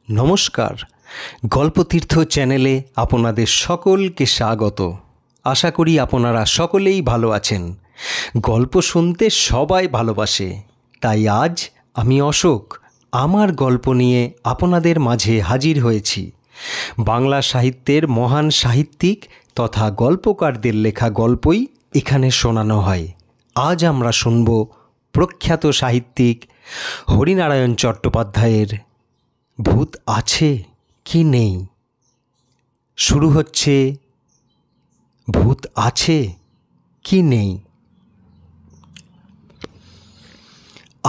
নমস্কার, গল্পতীর্থ চ্যানেলে আপনাদের সকলকে স্বাগত। আশা করি আপনারা সকলেই ভালো আছেন। গল্প শুনতে সবাই ভালোবাসে, তাই আজ আমি অশোক আমার গল্প নিয়ে আপনাদের মাঝে হাজির হয়েছি। বাংলা সাহিত্যের মহান সাহিত্যিক তথা গল্পকারদের লেখা গল্পই এখানে শোনানো হয়। আজ আমরা শুনব প্রখ্যাত সাহিত্যিক হরিনারায়ণ চট্টোপাধ্যায়ের ভূত আছে কি নেই। শুরু হচ্ছে ভূত আছে কি নেই।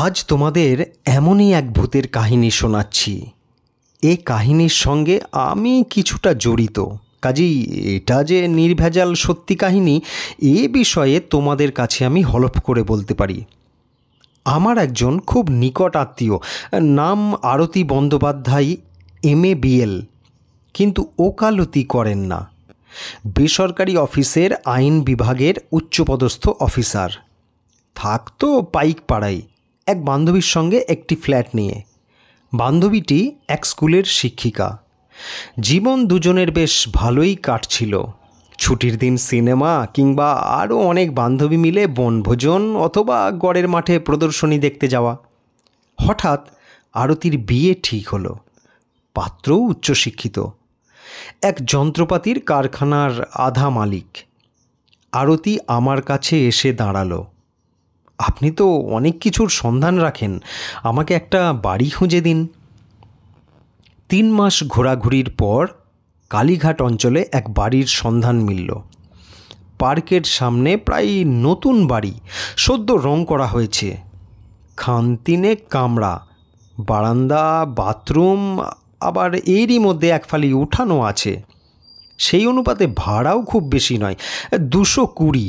আজ তোমাদের এমনই এক ভূতের কাহিনী শোনাচ্ছি। এই কাহিনীর সঙ্গে আমি কিছুটা জড়িত, কাজেই এটা যে নির্ভেজাল সত্যি কাহিনী এ বিষয়ে তোমাদের কাছে আমি হলফ করে বলতে পারি। আমার একজন খুব নিকট আত্মীয়, নাম আরতি বন্দ্যোপাধ্যায়, MA BL, কিন্তু ওকালতি করেন না। বেসরকারি অফিসের আইন বিভাগের উচ্চপদস্থ অফিসার। থাকতো পাইকপাড়ায় এক বান্ধবীর সঙ্গে একটি ফ্ল্যাট নিয়ে। বান্ধবীটি এক স্কুলের শিক্ষিকা। জীবন দুজনের বেশ ভালোই কাটছিল। ছুটির দিন সিনেমা কিংবা আরও অনেক বান্ধবী মিলে বনভোজন অথবা গড়ের মাঠে প্রদর্শনী দেখতে যাওয়া। হঠাৎ আরতির বিয়ে ঠিক হলো। পাত্রও উচ্চশিক্ষিত, এক যন্ত্রপাতির কারখানার আধা মালিক। আরতি আমার কাছে এসে দাঁড়ালো। আপনি তো অনেক কিছুর সন্ধান রাখেন, আমাকে একটা বাড়ি খুঁজে দিন। 3 মাস ঘোরাঘুরির পর কালীঘাট অঞ্চলে এক বাড়ির সন্ধান মিলল। পার্কের সামনে প্রায় নতুন বাড়ি, সদ্য রং করা হয়েছে। খানতিনেক কামরা, বারান্দা, বাথরুম, আবার এরই মধ্যে এক ফালি উঠানো আছে। সেই অনুপাতে ভাড়াও খুব বেশি নয়, 220।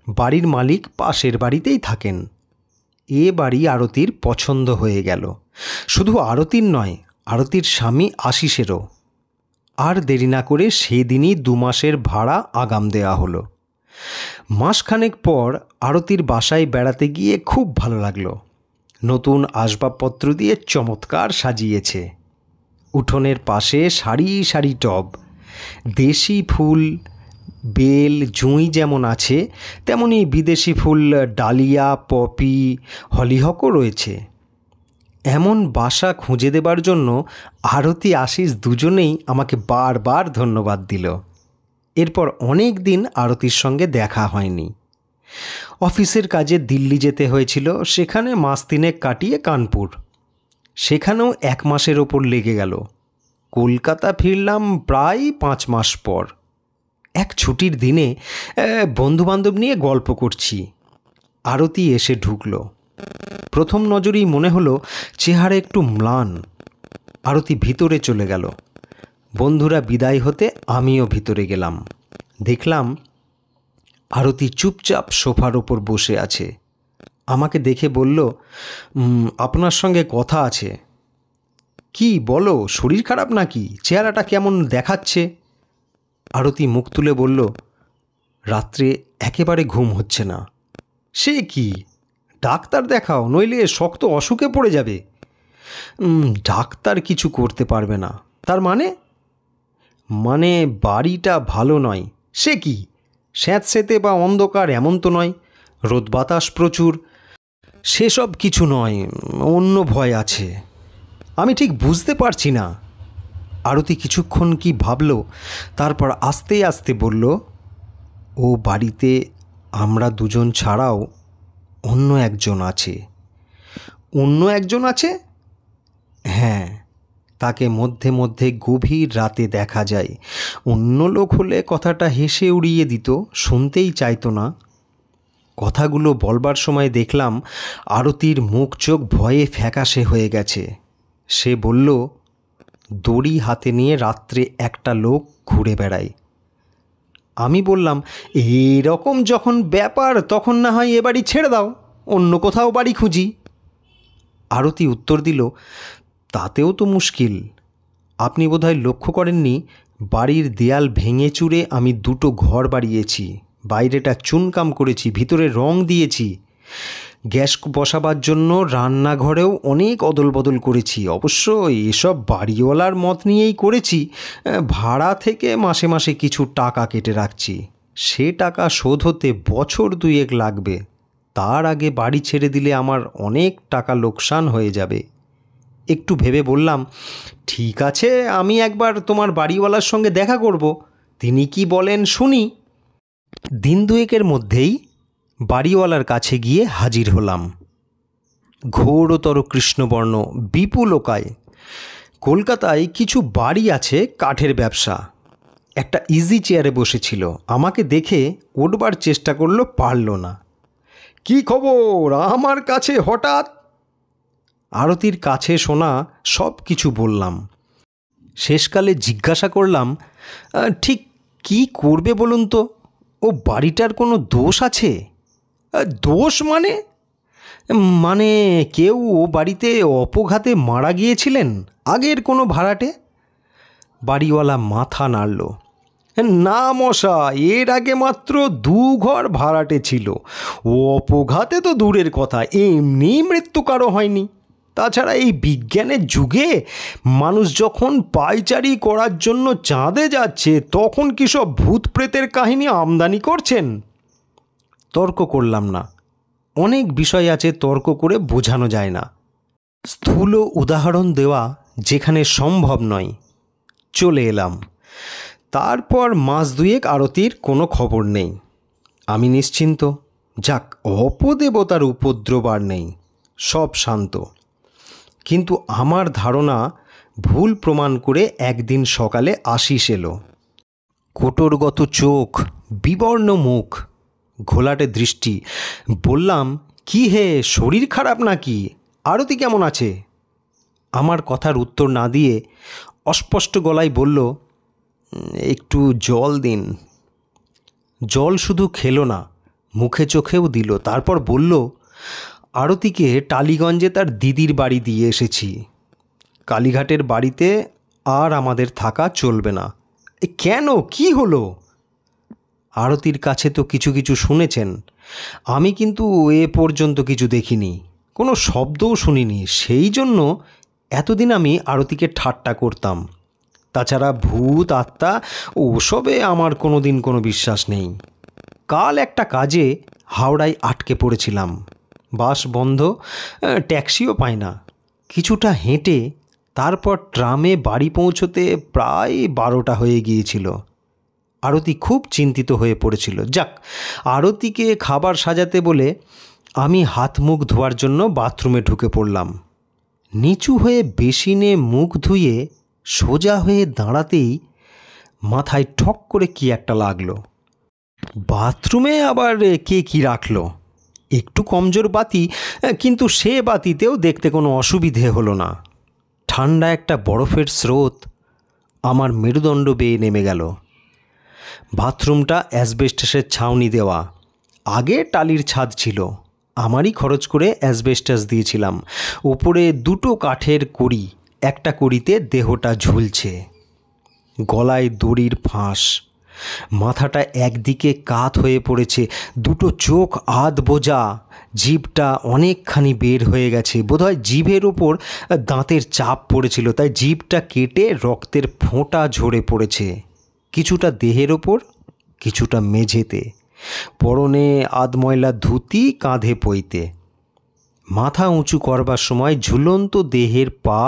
বাড়ির মালিক পাশের বাড়িতেই থাকেন। এ বাড়ি আরতির পছন্দ হয়ে গেল। শুধু আরতির নয়, আরতির স্বামী আশিসেরও। আর দেরি না করে সেদিনই 2 মাসের ভাড়া আগাম দেওয়া হলো। মাসখানেক পর আরতির বাসায় বেড়াতে গিয়ে খুব ভালো লাগলো। নতুন আসবাবপত্র দিয়ে চমৎকার সাজিয়েছে। উঠোনের পাশে সারি সারি টব। দেশি ফুল, বেল, জুঁই যেমন আছে তেমনি বিদেশি ফুল, ডালিয়া, পপি, হলিহকও রয়েছে। এমন বাসা খুঁজে দেবার জন্য আরতি, আশিস দুজনেই আমাকে বারবার ধন্যবাদ দিল। এরপর অনেক দিন আরতির সঙ্গে দেখা হয়নি। অফিসের কাজে দিল্লি যেতে হয়েছিল, সেখানে মাস 3 কাটিয়ে কানপুর। সেখানেও 1 মাসের ওপর লেগে গেল। কলকাতা ফিরলাম প্রায় 5 মাস পর। এক ছুটির দিনে বন্ধুবান্ধব নিয়ে গল্প করছি। আরতি এসে ঢুকলো। প্রথম নজরেই মনে হলো চেহারা একটু ম্লান। আরতি ভিতরে চলে গেল। বন্ধুরা বিদায় হতে আমিও ভিতরে গেলাম। দেখলাম আরতি চুপচাপ সোফার ওপর বসে আছে। আমাকে দেখে বলল, আপনার সঙ্গে কথা আছে। কি বলো, শরীর খারাপ নাকি? চেহারাটা কেমন দেখাচ্ছে? আরতি মুখ তুলে বলল, রাত্রে একেবারে ঘুম হচ্ছে না। সে কি, ডাক্তার দেখাও, নইলে শক্ত অসুখে পড়ে যাবে। ডাক্তার কিছু করতে পারবে না। তার মানে বাড়িটা ভালো নয়। সে কি, স্যাঁতসেঁতে বা অন্ধকার এমন তো নয়, রোদ বাতাস প্রচুর। সেসব কিছু নয়, অন্য ভয় আছে। আমি ঠিক বুঝতে পারছি না। আরতি কিছুক্ষণ কি ভাবল, তারপর আস্তে আস্তে বলল, ও বাড়িতে আমরা দুজন ছাড়াও অন্য একজন আছে। অন্য একজন আছে? হ্যাঁ, তাকে মধ্যে মধ্যে গভীর রাতে দেখা যায়। অন্য লোক হলে কথাটা হেসে উড়িয়ে দিত, শুনতেই চাইতো না। কথাগুলো বলবার সময় দেখলাম আরতির মুখ চোখ ভয়ে ফ্যাকাশে হয়ে গেছে। সে বলল, দড়ি হাতে নিয়ে রাত্রে একটা লোক ঘুরে বেড়ায়। আমি বললাম, এরকম যখন ব্যাপার তখন না হয় এ বাড়ি ছেড়ে দাও, অন্য কোথাও বাড়ি খুঁজি। আরতি উত্তর দিল, তাতেও তো মুশকিল। আপনি বোধহয় লক্ষ্য করেননি, বাড়ির দেয়াল ভেঙে চুরে আমি 2টো ঘর বাড়িয়েছি, বাইরেটা চুনকাম করেছি, ভিতরে রং দিয়েছি। গ্যাস বসাবার জন্য রান্নাঘরেও অনেক অদল বদল করেছি। অবশ্য এসব বাড়িওয়ালার মত নিয়েই করেছি। ভাড়া থেকে মাসে মাসে কিছু টাকা কেটে রাখছি। সে টাকা শোধ হতে বছর 2-1 লাগবে। তার আগে বাড়ি ছেড়ে দিলে আমার অনেক টাকা লোকসান হয়ে যাবে। একটু ভেবে বললাম, ঠিক আছে, আমি একবার তোমার বাড়িওয়ালার সঙ্গে দেখা করব। তিনি কি বলেন শুনি। দিন 2-1-এর মধ্যেই বাড়িওয়ালার কাছে গিয়ে হাজির হলাম। ঘোরতর কৃষ্ণবর্ণ, বিপুলকায়। কলকাতায় কিছু বাড়ি আছে কাঠের ব্যবসা। একটা ইজি চেয়ারে বসেছিল। আমাকে দেখে উঠবার চেষ্টা করলো, পারল না। কি খবর আমার কাছে হঠাৎ? আরতির কাছে শোনা সব কিছু বললাম। শেষকালে জিজ্ঞাসা করলাম, ঠিক কি করবে বলুন তো? ও বাড়িটার কোনো দোষ আছে? দোষ মানে? মানে কেউ ও বাড়িতে অপঘাতে মারা গিয়েছিলেন, আগের কোনো ভাড়াটে? বাড়িওয়ালা মাথা নাড়ল। না মশা, এর আগে মাত্র 2 ঘর ভাড়াটে ছিল। ও অপঘাতে তো দূরের কথা, এমনি মৃত্যু কারো হয়নি। তাছাড়া এই বিজ্ঞানের যুগে মানুষ যখন পায়চারি করার জন্য চাঁদে যাচ্ছে, তখন কি সব ভূত প্রেতের কাহিনী আমদানি করছেন? তর্ক করলাম না। অনেক বিষয় আছে তর্ক করে বোঝানো যায় না। স্থূল উদাহরণ দেওয়া যেখানে সম্ভব নয়। চলে এলাম। তারপর মাস 2-1 আরতির কোনো খবর নেই। আমি নিশ্চিন্ত। যাক, অপদেবতার উপদ্রব আর নেই, সব শান্ত। কিন্তু আমার ধারণা ভুল প্রমাণ করে একদিন সকালে আশিস এলো। কোটরগত চোখ, বিবর্ণ মুখ, ঘোলাটে দৃষ্টি। বললাম, কি হে, শরীর খারাপ নাকি? আরতি কেমন আছে? আমার কথার উত্তর না দিয়ে অস্পষ্ট গলায় বলল, একটু জল দিন। জল শুধু খেলো না, মুখে চোখেও দিল। তারপর বলল, আরতিকে টালিগঞ্জে তার দিদির বাড়ি দিয়ে এসেছি। কালীঘাটের বাড়িতে আর আমাদের থাকা চলবে না। কেন, কি হলো? আরতির কাছে তো কিছু কিছু শুনেছেন। আমি কিন্তু এ পর্যন্ত কিছু দেখিনি, কোনো শব্দও শুনিনি। সেই জন্য এতদিন আমি আরতিকে ঠাট্টা করতাম। তাছাড়া ভূত আত্মা ওসবে আমার কোনো দিন কোনো বিশ্বাস নেই। কাল একটা কাজে হাওড়ায় আটকে পড়েছিলাম। বাস বন্ধ, ট্যাক্সিও পাই না। কিছুটা হেঁটে তারপর ট্রামে বাড়ি পৌঁছতে প্রায় 12টা হয়ে গিয়েছিল। আরতি খুব চিন্তিত হয়ে পড়েছিল। যাক, আরতিকে খাবার সাজাতে বলে আমি হাত মুখ ধোয়ার জন্য বাথরুমে ঢুকে পড়লাম। নিচু হয়ে বেসিনে মুখ ধুয়ে সোজা হয়ে দাঁড়াতেই মাথায় ঠক করে কি একটা লাগলো। বাথরুমে আবার কে কি রাখলো? একটু কমজোর বাতি, কিন্তু সে বাতিতেও দেখতে কোনো অসুবিধে হলো না। ঠান্ডা একটা বরফের স্রোত আমার মেরুদণ্ড বেয়ে নেমে গেল। বাথরুমটা অ্যাসবেস্টাসের ছাউনি দেওয়া। আগে টালির ছাদ ছিল। আমারই খরচ করে অ্যাসবেস্টাস দিয়েছিলাম। উপরে 2টো কাঠের কড়ি, একটা কড়িতে দেহটা ঝুলছে। গলায় দড়ির ফাঁস। মাথাটা একদিকে কাত হয়ে পড়েছে। 2টো চোখ আধ বোজা। জিভটা অনেকখানি বের হয়ে গেছে। বোধহয় জিভের ওপর দাঁতের চাপ পড়েছিল, তাই জিভটা কেটে রক্তের ফোঁটা ঝরে পড়েছে। কিছুটা দেহের ওপর, কিছুটা মেঝেতে। পরনে আধময়লা ধুতি, কাঁধে পইতে। মাথা উঁচু করবার সময় ঝুলন্ত দেহের পা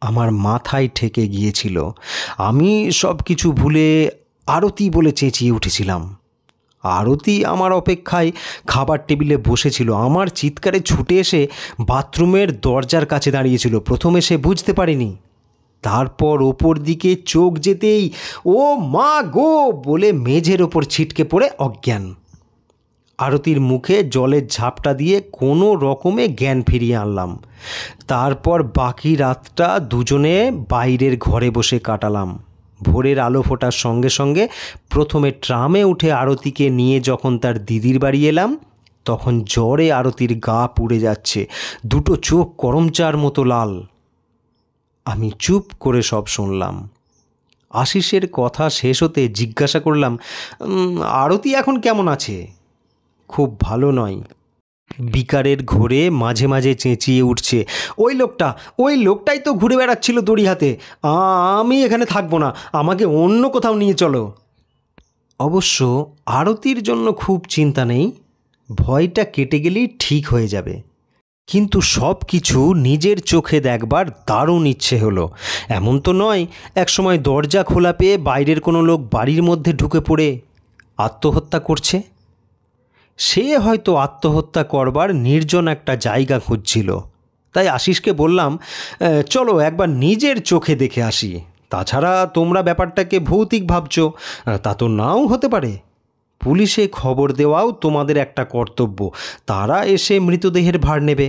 আমার মাথায় ঠেকে গিয়েছিল। আমি সব কিছু ভুলে আরতি বলে চেঁচিয়ে উঠেছিলাম। আরতি আমার অপেক্ষায় খাবার টেবিলে বসেছিল। আমার চিৎকারে ছুটে এসে বাথরুমের দরজার কাছে দাঁড়িয়েছিল। প্রথমে সে বুঝতে পারেনি। তারপর ওপর দিকে চোখ যেতেই ও মা গো বলে মেঝের ওপর ছিটকে পড়ে অজ্ঞান। আরতির মুখে জলের ঝাপটা দিয়ে কোনো রকমে জ্ঞান ফিরিয়ে আনলাম। তারপর বাকি রাতটা দুজনে বাইরের ঘরে বসে কাটালাম। ভোরের আলো ফোটার সঙ্গে সঙ্গে প্রথমে ট্রামে উঠে আরতিকে নিয়ে যখন তার দিদির বাড়ি এলাম, তখন জ্বরে আরতির গা পুড়ে যাচ্ছে। 2টো চোখ করমচার মতো লাল। আমি চুপ করে সব শুনলাম। আশিসের কথা শেষ হতে জিজ্ঞাসা করলাম, আরতি এখন কেমন আছে? খুব ভালো নয়। বিকারের ঘোরে মাঝে মাঝে চেঁচিয়ে উঠছে, ওই লোকটাই তো ঘুরে বেড়াচ্ছিল দড়ি হাতে। আমি এখানে থাকবো না, আমাকে অন্য কোথাও নিয়ে চলো। অবশ্য আরতির জন্য খুব চিন্তা নেই, ভয়টা কেটে গেলেই ঠিক হয়ে যাবে। কিন্তু সব কিছু নিজের চোখে দেখবার দারুণ ইচ্ছে হলো। এমন তো নয় একসময় দরজা খোলা পেয়ে বাইরের কোনো লোক বাড়ির মধ্যে ঢুকে পড়ে আত্মহত্যা করছে। সে হয়তো আত্মহত্যা করবার নির্জন একটা জায়গা খুঁজছিল। তাই আশিসকে বললাম, চলো একবার নিজের চোখে দেখে আসি। তাছাড়া তোমরা ব্যাপারটাকে ভৌতিক ভাবছো, তা তো নাও হতে পারে। পুলিশে খবর দেওয়াও তোমাদের একটা কর্তব্য, তারা এসে মৃতদেহের ভার নেবে।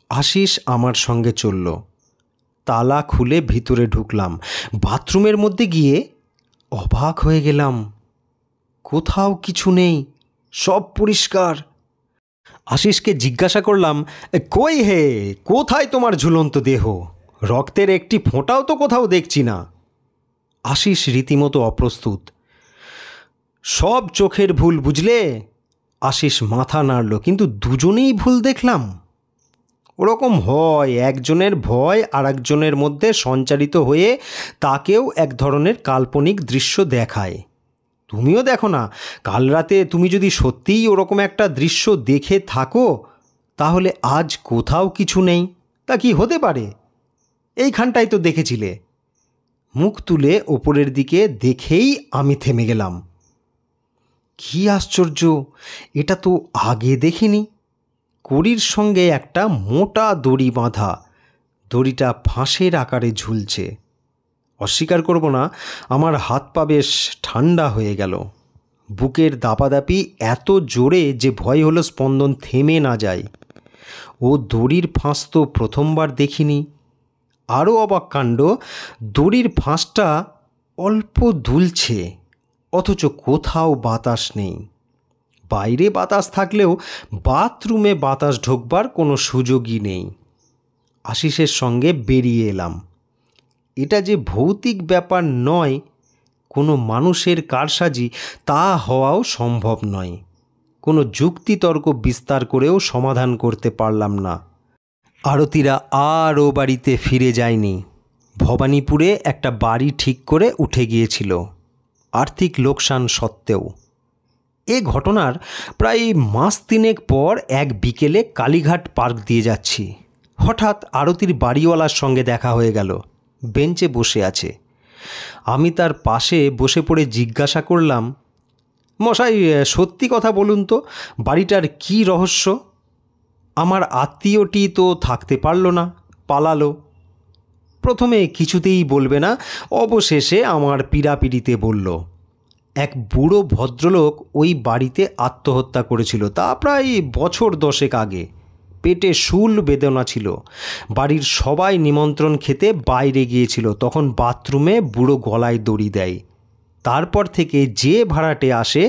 আশিস আমার সঙ্গে চলল। তালা খুলে ভিতরে ঢুকলাম। বাথরুমের মধ্যে গিয়ে অবাক হয়ে গেলাম, কোথাও কিছু নেই, সব পরিষ্কার। আশিসকে জিজ্ঞাসা করলাম, কই হে, কোথায় তোমার ঝুলন্ত দেহ? রক্তের একটি ফোঁটাও তো কোথাও দেখছি না। আশিস রীতিমতো অপ্রস্তুত। সব চোখের ভুল বুঝলে? আশিস মাথা নাড়ল, কিন্তু দুজনেই ভুল দেখলাম। ওরকম হয়, একজনের ভয় আর একজনের মধ্যে সঞ্চারিত হয়ে তাকেও এক ধরনের কাল্পনিক দৃশ্য দেখায়। তুমিও দেখো না, কাল রাতে তুমি যদি সত্যিই ওরকম একটা দৃশ্য দেখে থাকো, তাহলে আজ কোথাও কিছু নেই, তা কি হতে পারে? এইখানটাই তো দেখেছিলে। মুখ তুলে ওপরের দিকে দেখেই আমি থেমে গেলাম। কি আশ্চর্য, এটা তো আগে দেখিনি। কড়ির সঙ্গে একটা মোটা দড়ি বাঁধা, দড়িটা ফাঁসের আকারে ঝুলছে। অস্বীকার করব না, আমার হাত পা বেশ ঠান্ডা হয়ে গেল। বুকের দাপাদাপি এত জোরে যে ভয় হলো স্পন্দন থেমে না যায়। ও দড়ির ফাঁস তো প্রথমবার দেখিনি। আরও অবাক কাণ্ড, দড়ির ফাঁসটা অল্প দুলছে, অথচ কোথাও বাতাস নেই। বাইরে বাতাস থাকলেও বাথরুমে বাতাস ঢোকবার কোনো সুযোগই নেই। আশিসের সঙ্গে বেরিয়ে এলাম। এটা যে ভৌতিক ব্যাপার নয়, কোনো মানুষের কারসাজি, তা হওয়াও সম্ভব নয়। কোনো যুক্তিতর্ক বিস্তার করেও সমাধান করতে পারলাম না। আরতিরা আর ও বাড়িতে ফিরে যায়নি। ভবানীপুরে একটা বাড়ি ঠিক করে উঠে গিয়েছিল, আর্থিক লোকসান সত্ত্বেও। এ ঘটনার প্রায় মাস তিনেক পর এক বিকেলে কালীঘাট পার্ক দিয়ে যাচ্ছি। হঠাৎ আরতির বাড়িওয়ালার সঙ্গে দেখা হয়ে গেল। বেঞ্চে বসে আছে। আমি তার পাশে বসে পড়ে জিজ্ঞাসা করলাম, মশাই, সত্যি কথা বলুন তো, বাড়িটার কি রহস্য? আমার আত্মীয়টি তো থাকতে পারল না, পালালো। প্রথমে কিছুতেই বলবে না, অবশেষে আমার পীড়াপিড়িতে বলল, এক বুড়ো ভদ্রলোক ওই বাড়িতে আত্মহত্যা করেছিল, তা প্রায় বছর 10 আগে। পেটে শুল বেদনা ছিল। বাড়ির সবাই নিমন্ত্রণ খেতে বাইরে গিয়েছিল, তখন বাথরুমে বুড়ো গলায় দড়ি দেয়। তারপর থেকে যে ভাড়াটে আসে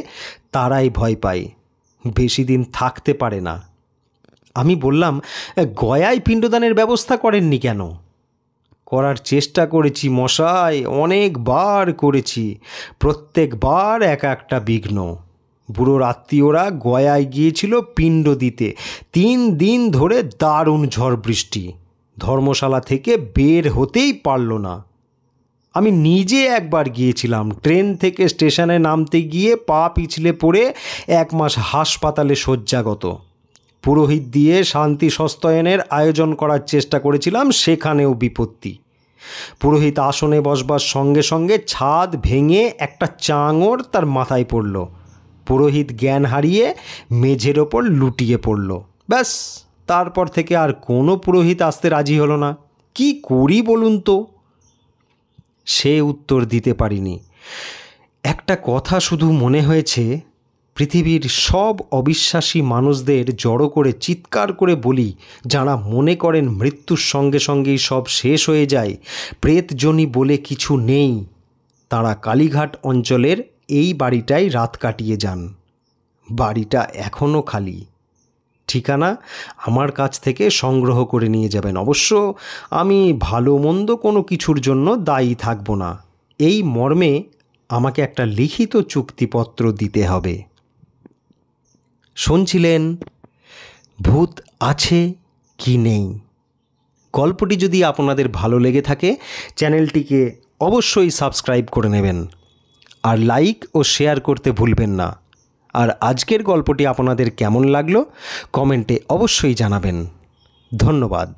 তারাই ভয় পায়, বেশি দিন থাকতে পারে না। আমি বললাম, গয়ায় পিণ্ডদানের ব্যবস্থা করেননি কেন? করার চেষ্টা করেছি মশাই, অনেকবার করেছি, প্রত্যেকবার এক একটা বিঘ্ন। বুড়োর আত্মীয়রা গয়ায় গিয়েছিল পিণ্ড দিতে। 3 দিন ধরে দারুণ ঝড় বৃষ্টি, ধর্মশালা থেকে বের হতেই পারল না। আমি নিজে একবার গিয়েছিলাম, ট্রেন থেকে স্টেশনে নামতে গিয়ে পা পিছলে পড়ে 1 মাস হাসপাতালে শয্যাগত। পুরোহিত দিয়ে শান্তি সস্তয়নের আয়োজন করার চেষ্টা করেছিলাম, সেখানেও বিপত্তি। পুরোহিত আসনে বসবার সঙ্গে সঙ্গে ছাদ ভেঙে একটা চাঙড় তার মাথায় পড়ল। পুরোহিত জ্ঞান হারিয়ে মেঝের ওপর লুটিয়ে পড়ল। ব্যাস, তারপর থেকে আর কোনো পুরোহিত আসতে রাজি হলো না। কি করি বলুন তো? সে উত্তর দিতে পারিনি। একটা কথা শুধু মনে হয়েছে, পৃথিবীর সব অবিশ্বাসী মানুষদের জড়ো করে চিৎকার করে বলি, যারা মনে করেন মৃত্যুর সঙ্গে সঙ্গেই সব শেষ হয়ে যায়, প্রেতজনী বলে কিছু নেই। তারা কালীঘাট অঞ্চলের এই বাড়িটায় রাত কাটিয়ে যান। বাড়িটা এখনও খালি। ঠিকানা আমার কাছ থেকে সংগ্রহ করে নিয়ে যাবেন। অবশ্য আমি ভালো মন্দ কোনো কিছুর জন্য দায়ী থাকব না। এই মর্মে আমাকে একটা লিখিত চুক্তিপত্র দিতে হবে। শুনছিলেন ভূত আছে কি নেই। গল্পটি যদি আপনাদের ভালো লেগে থাকে চ্যানেলটিকে অবশ্যই সাবস্ক্রাইব করে নেবেন আর লাইক ও শেয়ার করতে ভুলবেন না। আর আজকের গল্পটি আপনাদের কেমন লাগলো কমেন্টে অবশ্যই জানাবেন। ধন্যবাদ।